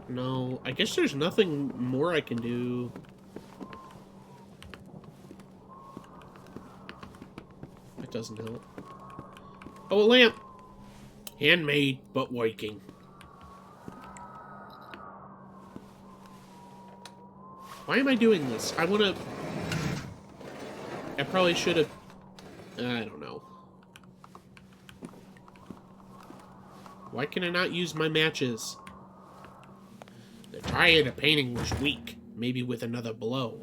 No, I guess there's nothing more I can do. That doesn't help. Oh, a lamp! Handmade, but working. Why am I doing this? I probably should have... I don't know. Why can I not use my matches? The tire of the painting was weak. Maybe with another blow.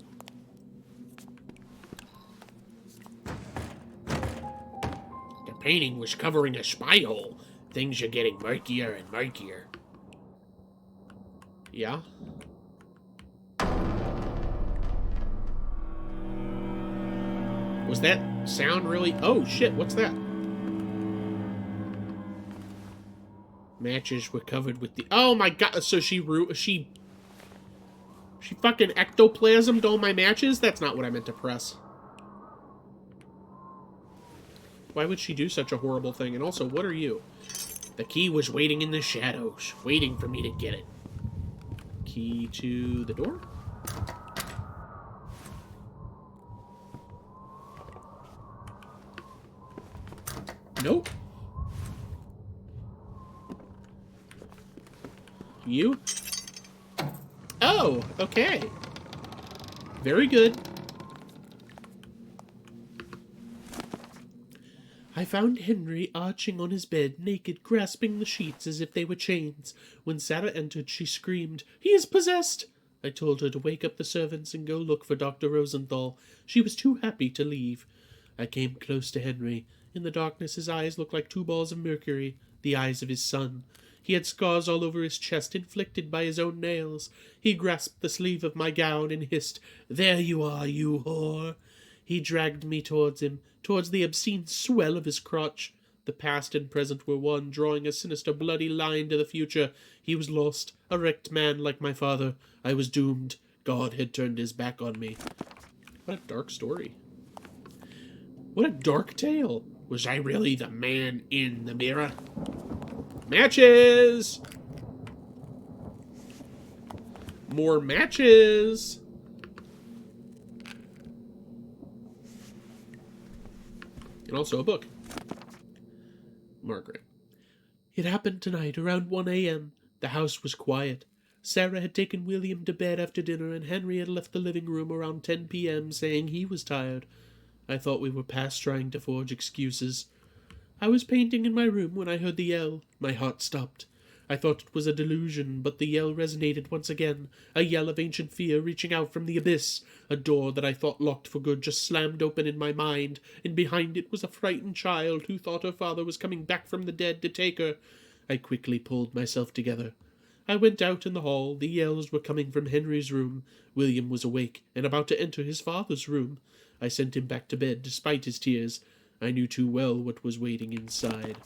The painting was covering a spy hole. Things are getting murkier and murkier. Yeah? Was that sound really... Oh, shit, what's that? Matches were covered with the... Oh, my God. So she fucking ectoplasmed all my matches? That's not what I meant to press. Why would she do such a horrible thing? And also, what are you? The key was waiting in the shadows, waiting for me to get it. Key to the door? Nope. You? Oh, okay. Very good. I found Henry arching on his bed, naked, grasping the sheets as if they were chains. When Sarah entered, she screamed, "He is possessed!" I told her to wake up the servants and go look for Dr. Rosenthal. She was too happy to leave. I came close to Henry. In the darkness, his eyes looked like two balls of mercury, the eyes of his son. He had scars all over his chest, inflicted by his own nails. He grasped the sleeve of my gown and hissed, "There you are, you whore!" He dragged me towards him, towards the obscene swell of his crotch. The past and present were one, drawing a sinister bloody line to the future. He was lost, a wrecked man like my father. I was doomed. God had turned his back on me. What a dark story. What a dark tale. Was I really the man in the mirror? Matches! More matches! And also a book. Margaret. It happened tonight around 1 a.m. The house was quiet. Sarah had taken William to bed after dinner, and Henry had left the living room around 10 p.m., saying he was tired. I thought we were past trying to forge excuses. I was painting in my room when I heard the yell. My heart stopped. I thought it was a delusion, but the yell resonated once again, a yell of ancient fear reaching out from the abyss. A door that I thought locked for good just slammed open in my mind, and behind it was a frightened child who thought her father was coming back from the dead to take her. I quickly pulled myself together. I went out in the hall. The yells were coming from Henry's room. William was awake, and about to enter his father's room. I sent him back to bed, despite his tears. I knew too well what was waiting inside.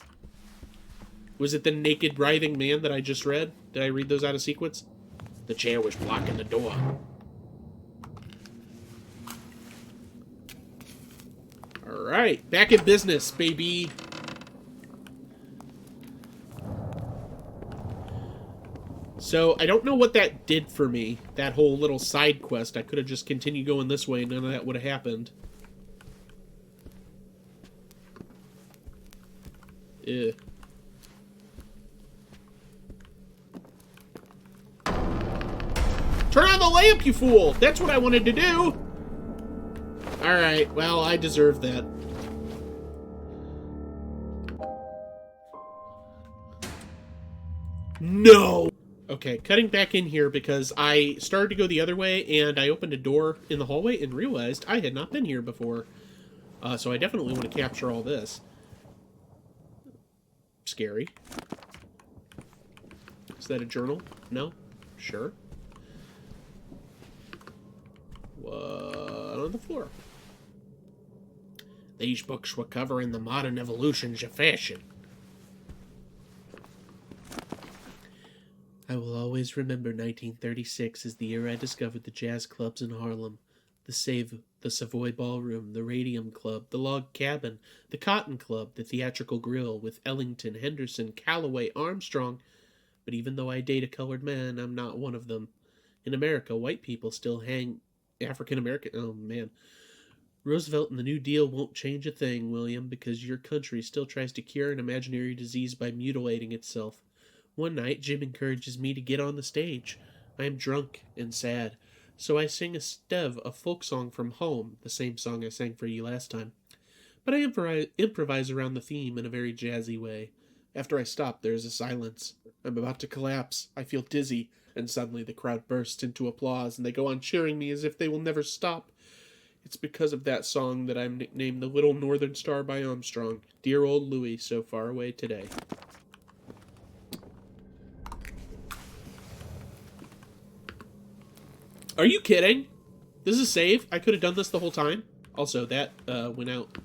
Was it the naked, writhing man that I just read? Did I read those out of sequence? The chair was blocking the door. Alright, back in business, baby. So, I don't know what that did for me, that whole little side quest. I could have just continued going this way and none of that would have happened. Ugh. Turn on the lamp, you fool! That's what I wanted to do! Alright, well, I deserve that. No! Okay, cutting back in here because I started to go the other way and I opened a door in the hallway and realized I had not been here before. So I definitely want to capture all this. Scary. Is that a journal? No? Sure. What on the floor? These books were covering the modern evolutions of fashion. I will always remember 1936 as the year I discovered the jazz clubs in Harlem. The Savoy Ballroom, the Radium Club, the Log Cabin, the Cotton Club, the Theatrical Grill with Ellington, Henderson, Calloway, Armstrong. But even though I date a colored man, I'm not one of them. In America, white people still hang African American. Oh, man. Roosevelt and the New Deal won't change a thing, William, because your country still tries to cure an imaginary disease by mutilating itself. One night, Jim encourages me to get on the stage. I am drunk and sad, so I sing a folk song from home, the same song I sang for you last time. But I improvise around the theme in a very jazzy way. After I stop, there is a silence. I'm about to collapse. I feel dizzy, and suddenly the crowd bursts into applause, and they go on cheering me as if they will never stop. It's because of that song that I'm nicknamed the Little Northern Star by Armstrong. Dear old Louis, so far away today. Are you kidding? This is a save? I could have done this the whole time. Also, that went out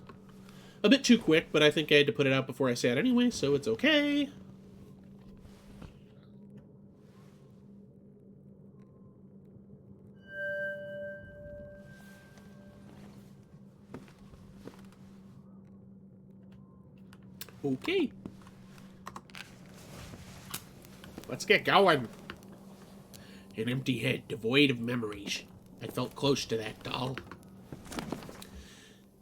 a bit too quick, but I think I had to put it out before I said anyway, so it's okay. Okay. Let's get going. An empty head, devoid of memories. I felt close to that doll.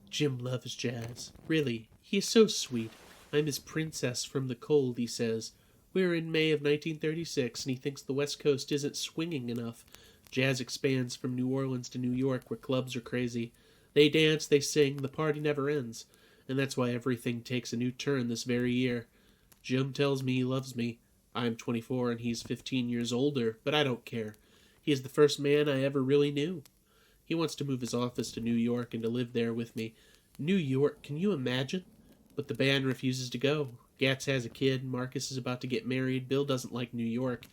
Jim loves jazz. Really, he is so sweet. I'm his princess from the cold, he says. We're in May of 1936, and he thinks the West Coast isn't swinging enough. Jazz expands from New Orleans to New York, where clubs are crazy. They dance, they sing, the party never ends. And that's why everything takes a new turn this very year. Jim tells me he loves me. I'm 24 and he's 15 years older, but I don't care. He is the first man I ever really knew. He wants to move his office to New York and to live there with me. New York, can you imagine? But the band refuses to go. Gats has a kid, Marcus is about to get married, Bill doesn't like New York.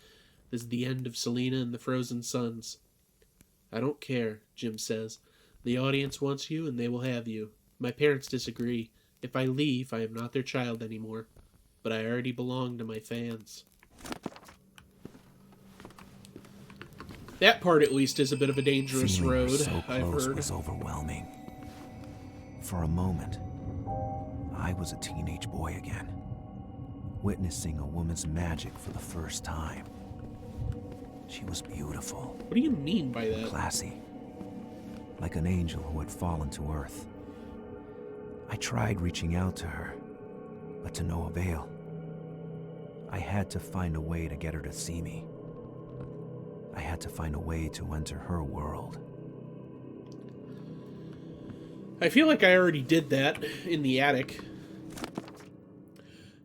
This is the end of Selena and the Frozen Sons. I don't care, Jim says. The audience wants you and they will have you. My parents disagree. If I leave, I am not their child anymore. But I already belong to my fans. That part, at least, is a bit of a dangerous road, so I've close heard. Was overwhelming. For a moment, I was a teenage boy again, witnessing a woman's magic for the first time. She was beautiful. What do you mean by that? Classy. Like an angel who had fallen to earth. I tried reaching out to her, but to no avail. I had to find a way to get her to see me. I had to find a way to enter her world. I feel like I already did that in the attic.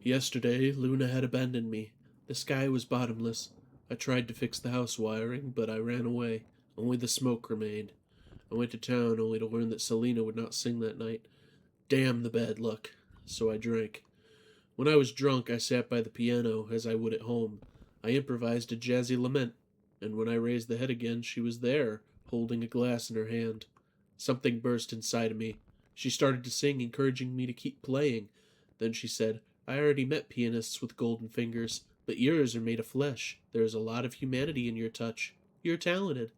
Yesterday, Luna had abandoned me. The sky was bottomless. I tried to fix the house wiring, but I ran away. Only the smoke remained. I went to town only to learn that Selena would not sing that night. Damn the bad luck. So I drank. When I was drunk, I sat by the piano, as I would at home. I improvised a jazzy lament, and when I raised the head again, she was there, holding a glass in her hand. Something burst inside of me. She started to sing, encouraging me to keep playing. Then she said, I already met pianists with golden fingers, but yours are made of flesh. There is a lot of humanity in your touch. You're talented.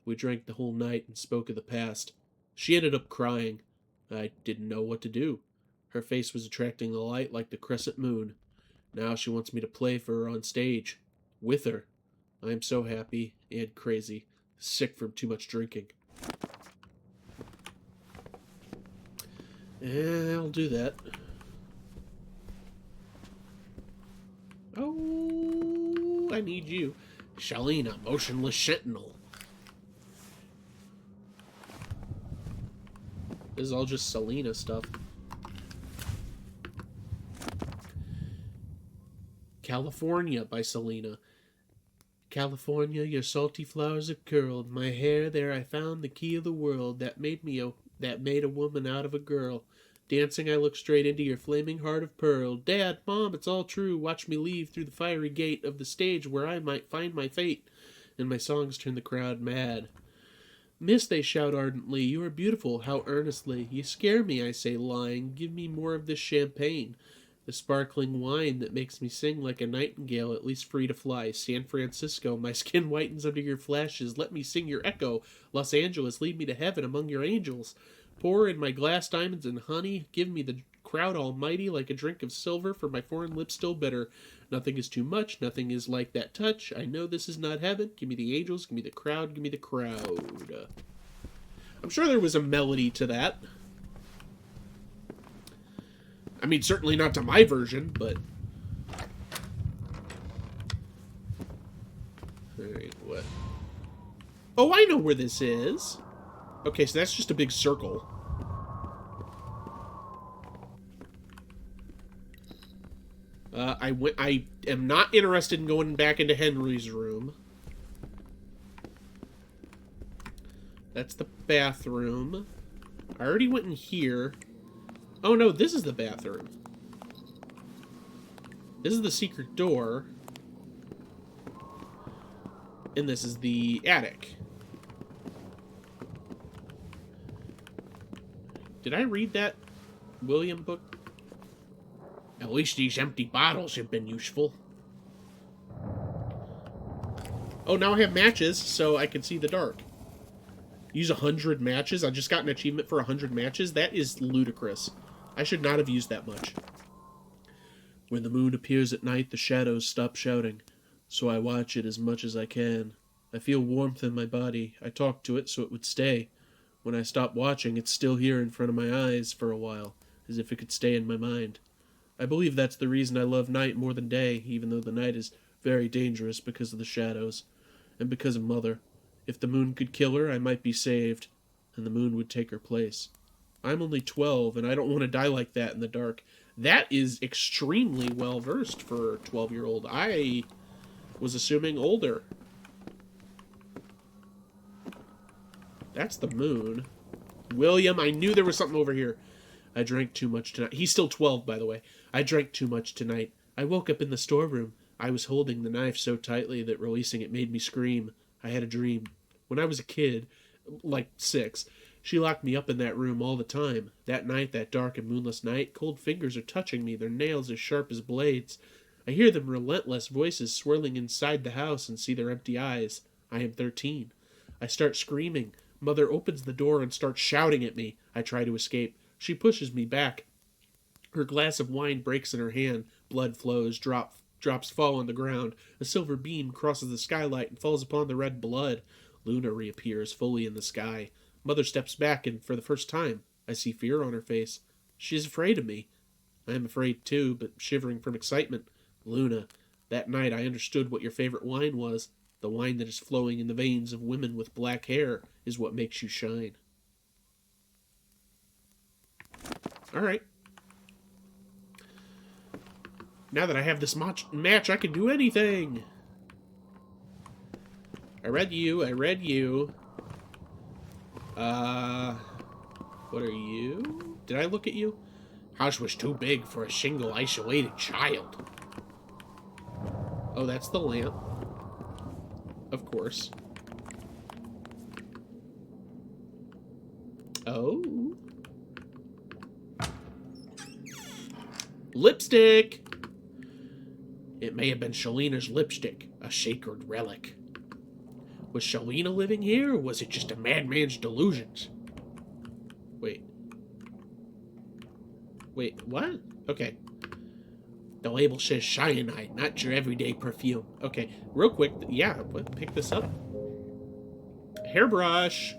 We drank the whole night and spoke of the past. She ended up crying. I didn't know what to do. Her face was attracting the light like the crescent moon. Now she wants me to play for her on stage. With her. I am so happy and crazy. Sick from too much drinking. I'll do that. Oh, I need you. Shalina, motionless sentinel. This is all just Selena stuff. California by Selena. California, your salty flowers have curled. My hair, there I found the key of the world that made a woman out of a girl. Dancing, I look straight into your flaming heart of pearl. Dad, Mom, it's all true. Watch me leave through the fiery gate of the stage where I might find my fate. And my songs turn the crowd mad. Miss, they shout ardently, you are beautiful, how earnestly. You scare me, I say, lying. Give me more of this champagne. The sparkling wine that makes me sing like a nightingale, at least free to fly. San Francisco, my skin whitens under your flashes. Let me sing your echo. Los Angeles, lead me to heaven among your angels. Pour in my glass diamonds and honey. Give me the crowd almighty, like a drink of silver, for my foreign lips still bitter. Nothing is too much, nothing is like that touch. I know this is not heaven. Give me the angels, give me the crowd, give me the crowd. I'm sure there was a melody to that. I mean, certainly not to my version, but... Alright, what? Oh, I know where this is! Okay, so that's just a big circle. I am not interested in going back into Henry's room. That's the bathroom. I already went in here. Oh no, this is the bathroom. This is the secret door. And this is the attic. Did I read that William book? At least these empty bottles have been useful. Oh, now I have matches, so I can see the dark. Use 100 matches? I just got an achievement for 100 matches? That is ludicrous. I should not have used that much. When the moon appears at night, the shadows stop shouting, so I watch it as much as I can. I feel warmth in my body. I talk to it so it would stay. When I stop watching, it's still here in front of my eyes for a while, as if it could stay in my mind. I believe that's the reason I love night more than day, even though the night is very dangerous because of the shadows, and because of Mother. If the moon could kill her, I might be saved, and the moon would take her place. I'm only 12, and I don't want to die like that in the dark. That is extremely well-versed for a 12-year-old. I was assuming older. That's the moon. William, I knew there was something over here. I drank too much tonight. He's still 12, by the way. I drank too much tonight. I woke up in the storeroom. I was holding the knife so tightly that releasing it made me scream. I had a dream. When I was a kid, like 6, she locked me up in that room all the time. That night, that dark and moonless night, cold fingers are touching me, their nails as sharp as blades. I hear them relentless voices swirling inside the house and see their empty eyes. I am 13. I start screaming. Mother opens the door and starts shouting at me. I try to escape. She pushes me back. Her glass of wine breaks in her hand. Blood flows. Drops fall on the ground. A silver beam crosses the skylight and falls upon the red blood. Luna reappears fully in the sky. Mother steps back, and for the first time, I see fear on her face. She is afraid of me. I am afraid too, but shivering from excitement. Luna, that night I understood what your favorite wine was. The wine that is flowing in the veins of women with black hair is what makes you shine. Alright. Now that I have this match, I can do anything! I read you. What are you? Did I look at you? House was too big for a single isolated child. Oh, that's the lamp. Of course. Oh. Lipstick! It may have been Shalina's lipstick, a sacred relic. Was Shalina living here, or was it just a madman's delusions? Wait, what? Okay. The label says cyanide, not your everyday perfume. Okay, real quick, yeah, pick this up. Hairbrush.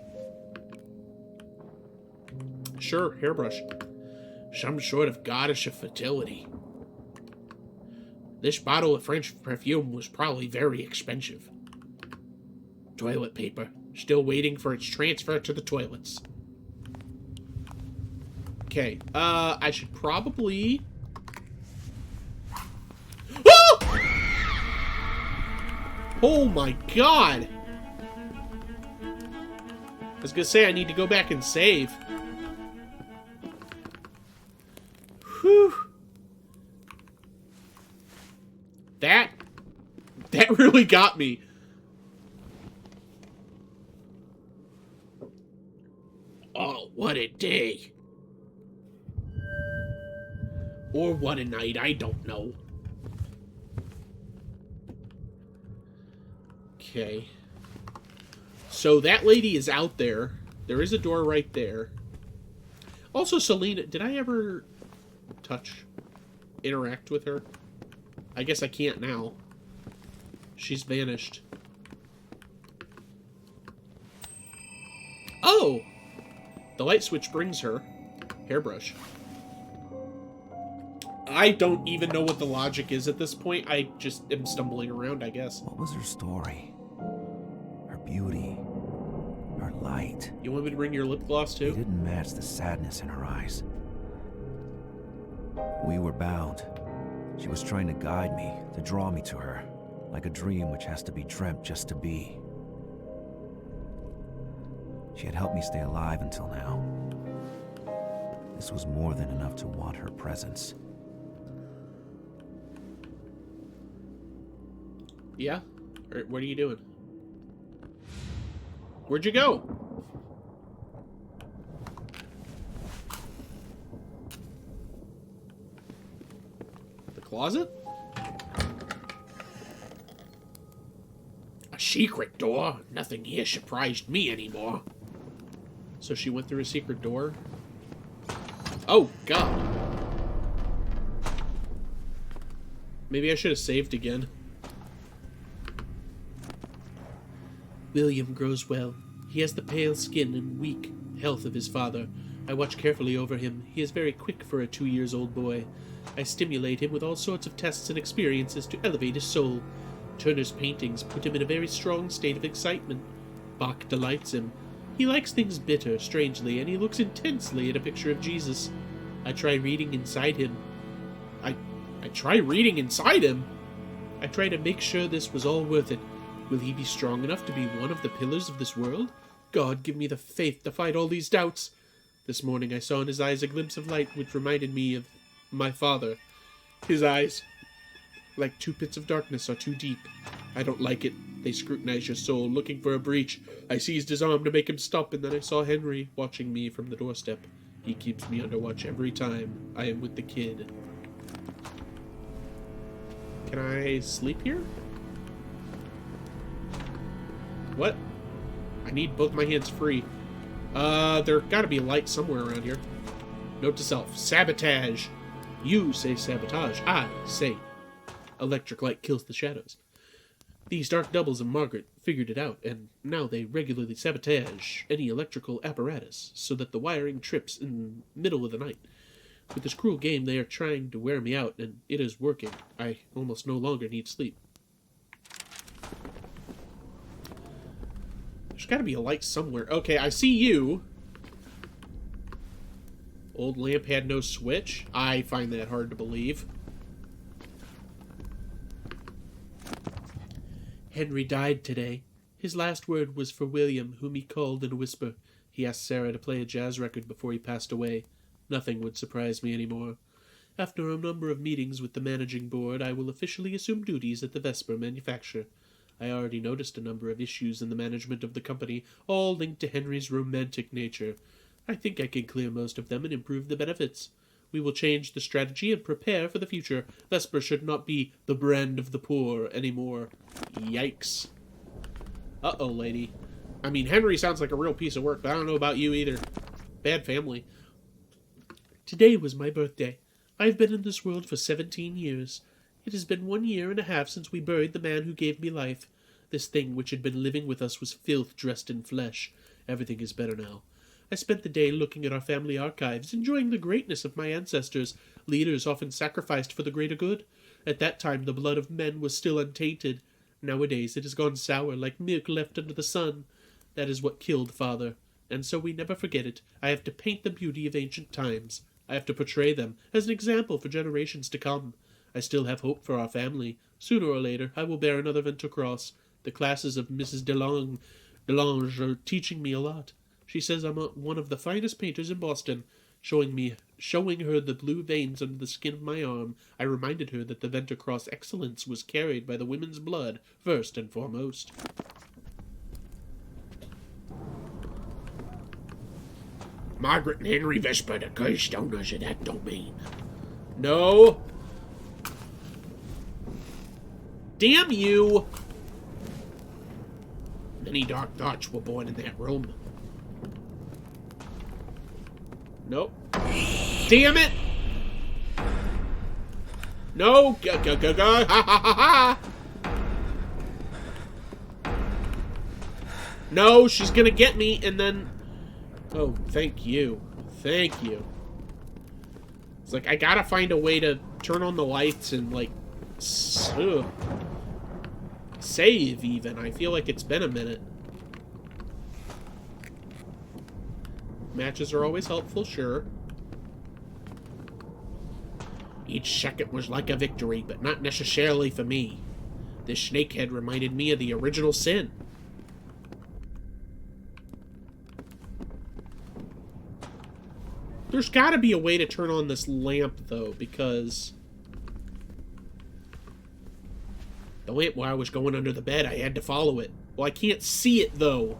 Sure, hairbrush. Some sort of goddess of fertility. This bottle of French perfume was probably very expensive. Toilet paper. Still waiting for its transfer to the toilets. Okay, I should probably... Oh! Oh my god! I was gonna say I need to go back and save. Whew. That really got me. Oh, what a day. Or what a night, I don't know. Okay. So that lady is out there. There is a door right there. Also, Selena, did I ever interact with her. I guess I can't now. She's vanished. Oh! The light switch brings her. Hairbrush. I don't even know what the logic is at this point. I just am stumbling around, I guess. What was her story? Her beauty? Her light? You want me to bring your lip gloss too? It didn't match the sadness in her eyes. We were bound. She was trying to guide me, to draw me to her, like a dream which has to be dreamt just to be. She had helped me stay alive until now. This was more than enough to want her presence. Yeah? What are you doing? Where'd you go? The closet? A secret door? Nothing here surprised me anymore. So she went through a secret door? Oh, God. Maybe I should have saved again. William grows well. He has the pale skin and weak health of his father. I watch carefully over him. He is very quick for a 2-year-old boy. I stimulate him with all sorts of tests and experiences to elevate his soul. Turner's paintings put him in a very strong state of excitement. Bach delights him. He likes things bitter, strangely, and he looks intensely at a picture of Jesus. I try reading inside him. I try reading inside him? I try to make sure this was all worth it. Will he be strong enough to be one of the pillars of this world? God, give me the faith to fight all these doubts. This morning I saw in his eyes a glimpse of light which reminded me of my father. His eyes, like 2 pits of darkness, are too deep. I don't like it. They scrutinize your soul, looking for a breach. I seized his arm to make him stop, and then I saw Henry watching me from the doorstep. He keeps me under watch every time I am with the kid. Can I sleep here? What? I need both my hands free. There gotta be a light somewhere around here. Note to self. Sabotage. You say sabotage. I say electric light kills the shadows. These dark doubles of Margaret figured it out, and now they regularly sabotage any electrical apparatus, so that the wiring trips in the middle of the night. With this cruel game, they are trying to wear me out, and it is working. I almost no longer need sleep. There's gotta be a light somewhere. Okay, I see you. Old lamp had no switch? I find that hard to believe. Henry died today. His last word was for William, whom he called in a whisper. He asked Sarah to play a jazz record before he passed away. Nothing would surprise me anymore. After a number of meetings with the managing board, I will officially assume duties at the Vesper manufacture. I already noticed a number of issues in the management of the company, all linked to Henry's romantic nature. I think I can clear most of them and improve the benefits. We will change the strategy and prepare for the future. Vesper should not be the brand of the poor anymore. Yikes. Uh-oh, lady. I mean, Henry sounds like a real piece of work, but I don't know about you either. Bad family. Today was my birthday. I have been in this world for 17 years. It has been 1 year and a half since we buried the man who gave me life. This thing which had been living with us was filth dressed in flesh. Everything is better now. I spent the day looking at our family archives, enjoying the greatness of my ancestors, leaders often sacrificed for the greater good. At that time the blood of men was still untainted. Nowadays it has gone sour, like milk left under the sun. That is what killed father, and so we never forget it. I have to paint the beauty of ancient times. I have to portray them as an example for generations to come. I still have hope for our family. Sooner or later I will bear another Venter Cross. The classes of Mrs. Delange are teaching me a lot. She says I'm one of the finest painters in Boston. Showing her the blue veins under the skin of my arm, I reminded her that the Venter Cross excellence was carried by the women's blood, first and foremost. Margaret and Henry Vesper, the cursed owners of that domain. No. Damn you! Many dark thoughts were born in that room. Nope. Damn it! No! Go, go, go, go! Ha, ha, ha, ha! No, she's gonna get me, and then... Oh, thank you. Thank you. It's like, I gotta find a way to turn on the lights and, like... Ugh. Save, even. I feel like it's been a minute. Matches are always helpful, sure. Each second was like a victory, but not necessarily for me. This snakehead reminded me of the original sin. There's gotta be a way to turn on this lamp, though, because... The lamp while I was going under the bed, I had to follow it. Well, I can't see it, though.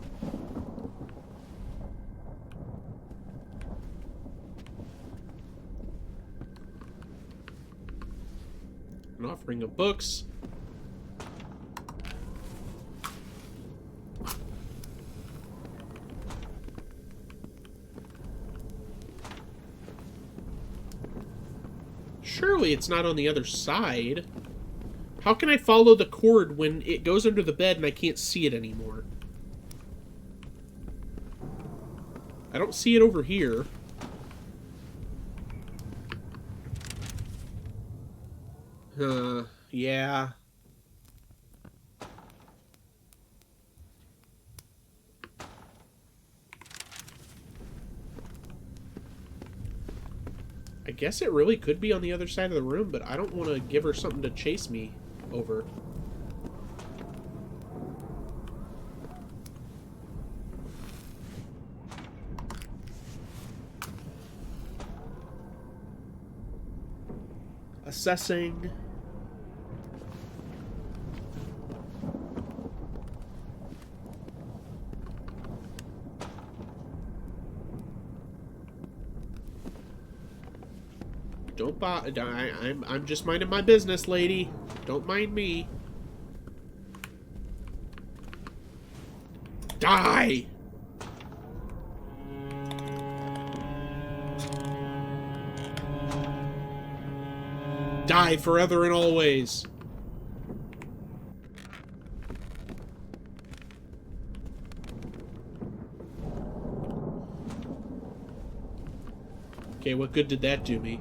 An offering of books. Surely it's not on the other side. How can I follow the cord when it goes under the bed and I can't see it anymore? I don't see it over here. Yeah. I guess it really could be on the other side of the room, but I don't want to give her something to chase me over. Assessing. Don't bother. I'm just minding my business, lady. Don't mind me. Die! Die forever and always. Okay, what good did that do me?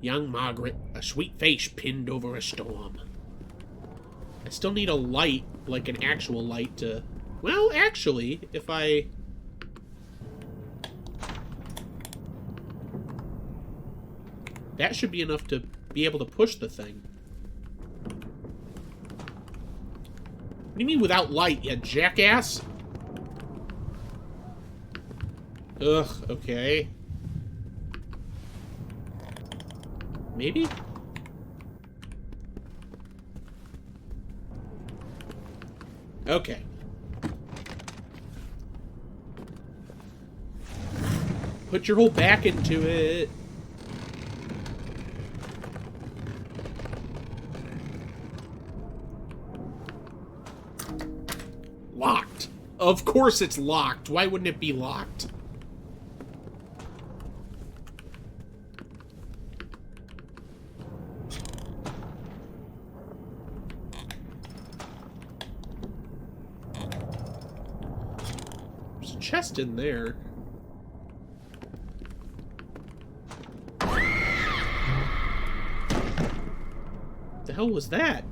Young Margaret, a sweet face pinned over a storm. I still need a light, like an actual light to... Well, actually, if I... That should be enough to be able to push the thing. What do you mean without light, you jackass? Ugh, okay. Maybe? Okay. Put your whole back into it. Locked. Of course it's locked. Why wouldn't it be locked? There's a chest in there. What the hell was that?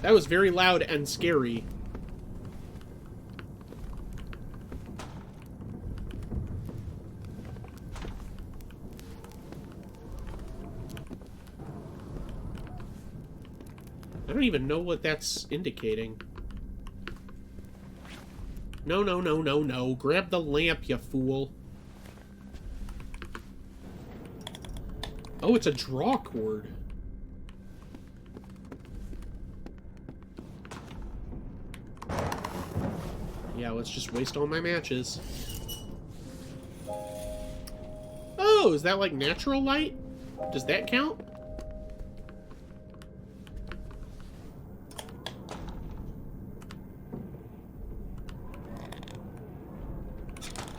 That was very loud and scary. I don't even know what that's indicating. No, no, no, no, no. Grab the lamp, you fool. Oh, it's a draw cord. Yeah, let's just waste all my matches. Oh, is that like natural light? Does that count?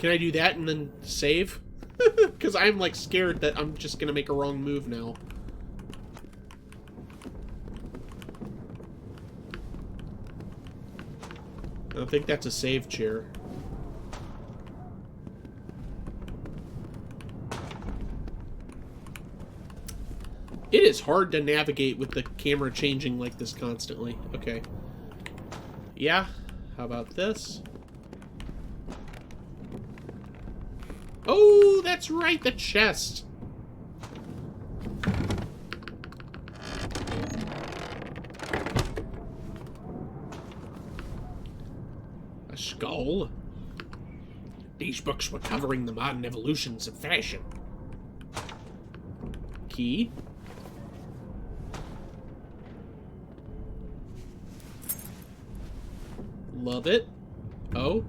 Can I do that and then save? Because I'm, like, scared that I'm just gonna make a wrong move now. I don't think that's a save chair. It is hard to navigate with the camera changing like this constantly. Okay. Yeah. How about this? Oh, that's right, the chest. A skull? These books were covering the modern evolutions of fashion. Key? Love it. Oh.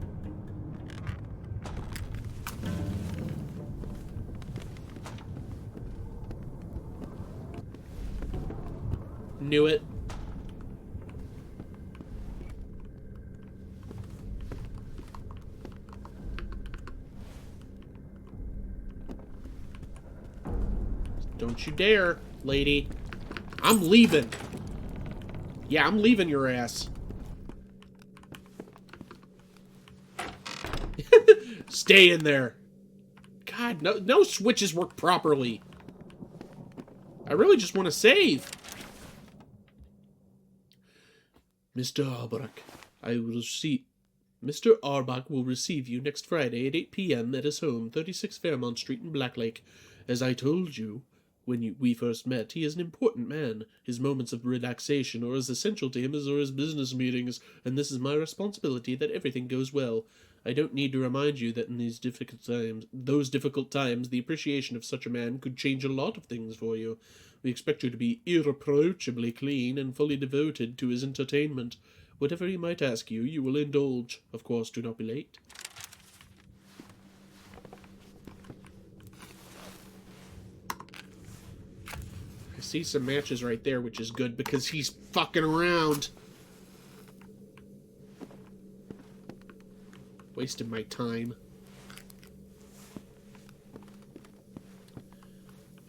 Knew it. Don't you dare, lady. I'm leaving. Yeah, I'm leaving your ass. Stay in there. God, no switches work properly. I really just want to save. Mr. Arbach, Mr. Arbach will receive you next Friday at 8 p.m. at his home, 36 Fairmont Street in Blacklake. As I told you when we first met, he is an important man. His moments of relaxation are as essential to him as are his business meetings, and this is my responsibility that everything goes well. I don't need to remind you that in those difficult times, the appreciation of such a man could change a lot of things for you. We expect you to be irreproachably clean and fully devoted to his entertainment. Whatever he might ask you, you will indulge. Of course, do not be late. I see some matches right there, which is good because he's fucking around. Wasted my time.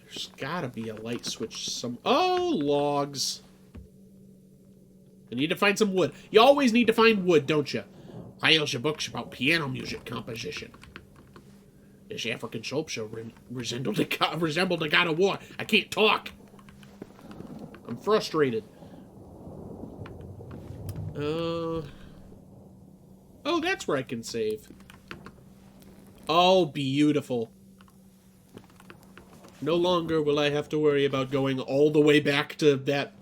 There's gotta be a light switch some... Oh, logs. I need to find some wood. You always need to find wood, don't you? Piles of books about piano music composition. This African sculpture resembled a god of war. I can't talk. I'm frustrated. Oh, that's where I can save. Oh, beautiful. No longer will I have to worry about going all the way back to that...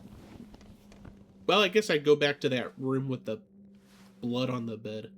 Well, I guess I'd go back to that room with the blood on the bed.